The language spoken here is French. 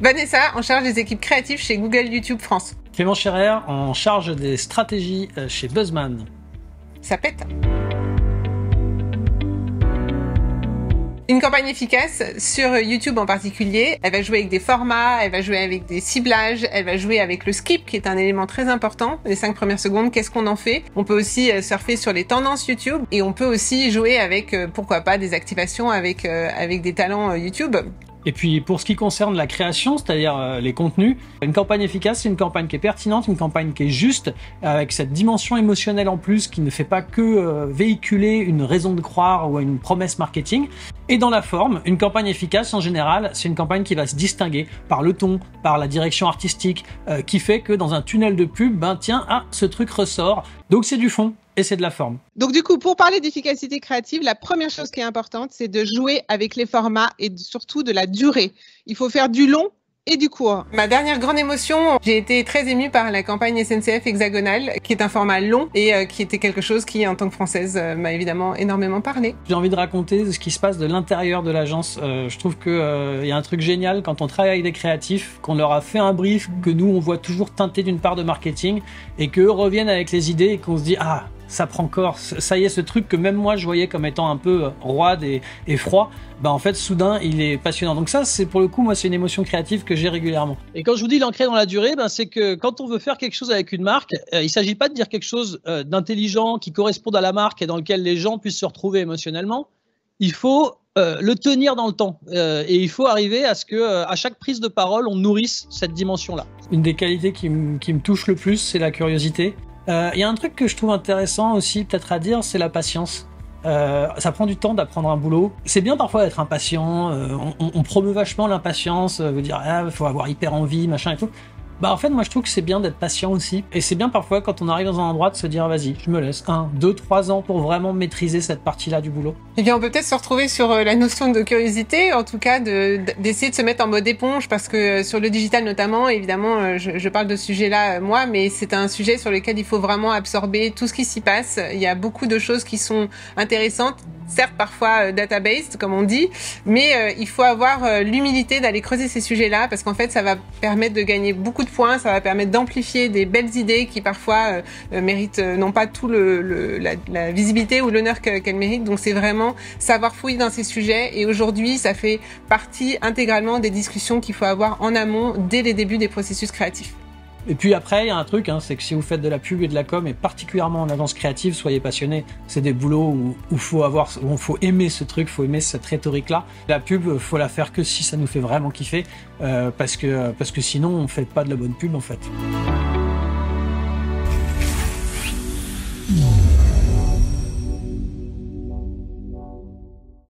Vanessa, en charge des équipes créatives chez Google YouTube France. Clément Scherer, en charge des stratégies chez Buzzman. Ça pète. Une campagne efficace sur YouTube en particulier, elle va jouer avec des formats, elle va jouer avec des ciblages, elle va jouer avec le skip qui est un élément très important. Les 5 premières secondes, qu'est-ce qu'on en fait? On peut aussi surfer sur les tendances YouTube et on peut aussi jouer avec, pourquoi pas, des activations avec des talents YouTube. Et puis pour ce qui concerne la création, c'est-à-dire les contenus, une campagne efficace, c'est une campagne qui est pertinente, une campagne qui est juste, avec cette dimension émotionnelle en plus qui ne fait pas que véhiculer une raison de croire ou une promesse marketing. Et dans la forme, une campagne efficace en général, c'est une campagne qui va se distinguer par le ton, par la direction artistique, qui fait que dans un tunnel de pub, ce truc ressort. Donc c'est du fond. Et c'est de la forme. Donc du coup, pour parler d'efficacité créative, la première chose qui est importante, c'est de jouer avec les formats et surtout de la durée. Il faut faire du long et du court. Ma dernière grande émotion, j'ai été très émue par la campagne SNCF Hexagonale, qui est un format long et qui était quelque chose qui, en tant que Française, m'a évidemment énormément parlé. J'ai envie de raconter ce qui se passe de l'intérieur de l'agence. Je trouve que y a un truc génial quand on travaille avec des créatifs, qu'on leur a fait un brief, que nous on voit toujours teinté d'une part de marketing et qu'eux reviennent avec les idées et qu'on se dit ah, ça prend corps, ça y est, ce truc que même moi je voyais comme étant un peu roide et froid, en fait soudain il est passionnant. Donc ça, c'est pour le coup, moi c'est une émotion créative que j'ai régulièrement. Et quand je vous dis l'ancrer dans la durée, c'est que quand on veut faire quelque chose avec une marque, il s'agit pas de dire quelque chose d'intelligent qui corresponde à la marque et dans lequel les gens puissent se retrouver émotionnellement. Il faut le tenir dans le temps et il faut arriver à ce que à chaque prise de parole on nourrisse cette dimension-là. Une des qualités qui me touche le plus, c'est la curiosité. Il y a un truc que je trouve intéressant aussi peut-être à dire, c'est la patience. Ça prend du temps d'apprendre un boulot. C'est bien parfois d'être impatient, on promeut vachement l'impatience, veut dire faut avoir hyper envie, machin et tout. En fait, moi je trouve que c'est bien d'être patient aussi. Et c'est bien parfois quand on arrive dans un endroit de se dire vas-y, je me laisse 1, 2, 3 ans pour vraiment maîtriser cette partie-là du boulot. Eh bien, on peut peut-être se retrouver sur la notion de curiosité, en tout cas d'essayer de se mettre en mode éponge, parce que sur le digital notamment, évidemment, je parle de ce sujet-là moi, mais c'est un sujet sur lequel il faut vraiment absorber tout ce qui s'y passe. Il y a beaucoup de choses qui sont intéressantes, certes parfois database comme on dit, mais il faut avoir l'humilité d'aller creuser ces sujets-là, parce qu'en fait, ça va permettre de gagner beaucoup de points, ça va permettre d'amplifier des belles idées qui parfois méritent non pas tout la visibilité ou l'honneur qu'elles méritent. Donc c'est vraiment savoir fouiller dans ces sujets, et aujourd'hui ça fait partie intégralement des discussions qu'il faut avoir en amont dès les débuts des processus créatifs. Et puis après, il y a un truc, c'est que si vous faites de la pub et de la com, et particulièrement en agence créative, soyez passionnés. C'est des boulots où faut aimer ce truc, faut aimer cette rhétorique-là. La pub, faut la faire que si ça nous fait vraiment kiffer, parce que sinon on fait pas de la bonne pub en fait.